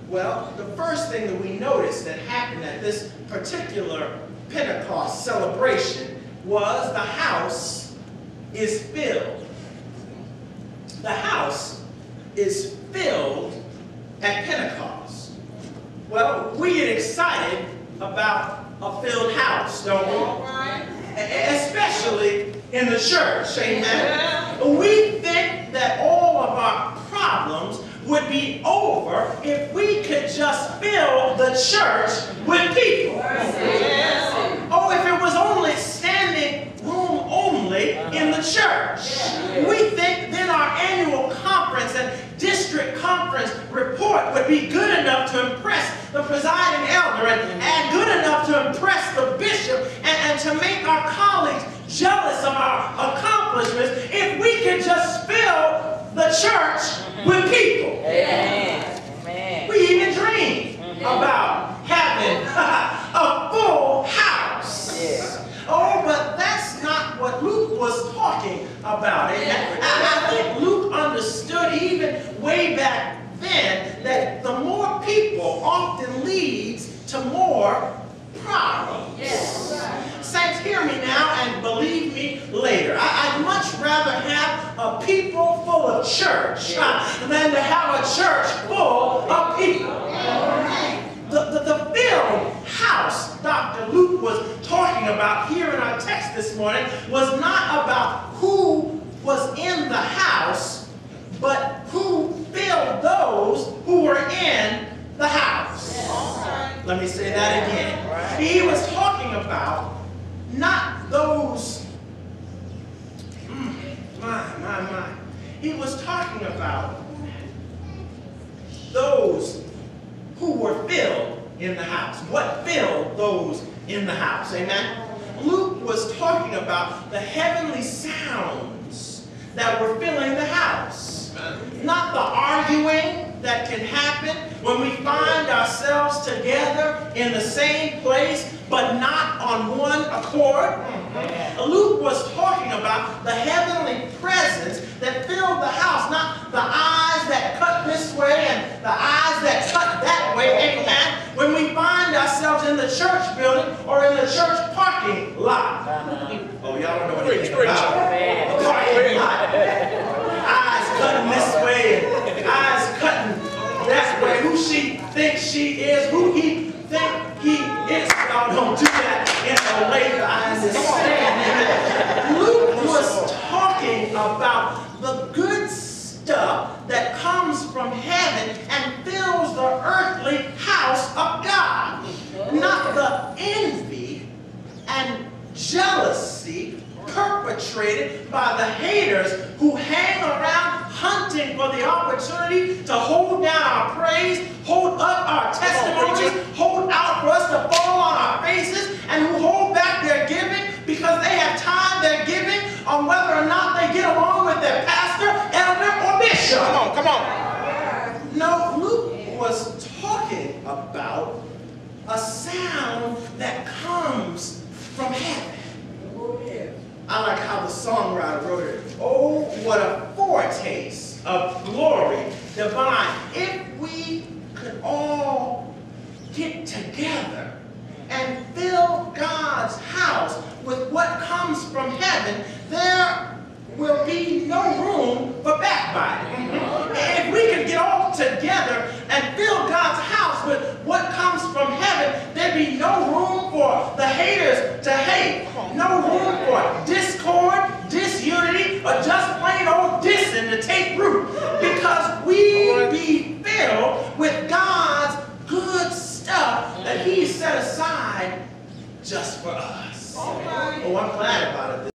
Well, the first thing that we noticed that happened at this particular Pentecost celebration was the house is filled. The house is filled at Pentecost. Well, we get excited about a filled house, don't we? Especially in the church, amen? We think that all of our problems would be over if we could just fill the church with people. Oh, if it was only standing room only in the church. We think then our annual conference and district conference report would be good enough to impress the presiding elder and good enough to impress the bishop and to make our colleagues jealous of our accomplishments if we could just fill the church with people. Amen. We even dream about having a full house. Oh, but that's not what Luke was talking about. I think Luke understood even way back then that the more people often leads to more problems. Saints, hear me now and believe me later. I'd much rather have a people full of church than to have a church full of people. The filled house Dr. Luke was talking about here in our text this morning was not about who was in the house, but who filled those who were in the house. Let me say that again. He was talking about not those, He was talking about those who were filled in the house. What filled those in the house? Amen? Luke was talking about the heavenly sounds that were filling the house. Not the arguing that can happen when we find ourselves together in the same place but not on one accord. Luke was talking about the heavenly presence that filled the house, not the eyes that cut this way and the eyes that cut that way. Amen. When we find ourselves in the church building or in the church parking lot. Oh, y'all don't know anything about a parking lot. Eyes cutting this way and eyes cutting that way. Who she thinks she is, who he thinks he is. Y'all don't do that in a way the eyes is standing. Luke was talking about the good stuff that comes from heaven and fills the earthly house of God. Not the envy and jealousy perpetrated by the haters who hang around hunting for the opportunity to hold down our praise, hold up our testimonies, hold out for us to fall on our faces, and who hold back their giving because they have timed their giving on whether or not they get along with their pastor, elder, or bishop. Come on. No, Luke was talking about a sound that comes from heaven. I like how the songwriter wrote it. Oh, what a foretaste of glory divine. If we could all get together and fill God's house with what comes from heaven, there will be no room for backbiting. If we could get all together and fill God's house with what comes from heaven, there'd be no room for the haters to hate, no room for discord, disunity, or just plain old dissing to take root, because we be filled with God's good stuff that He set aside just for us. Oh, I'm glad about it.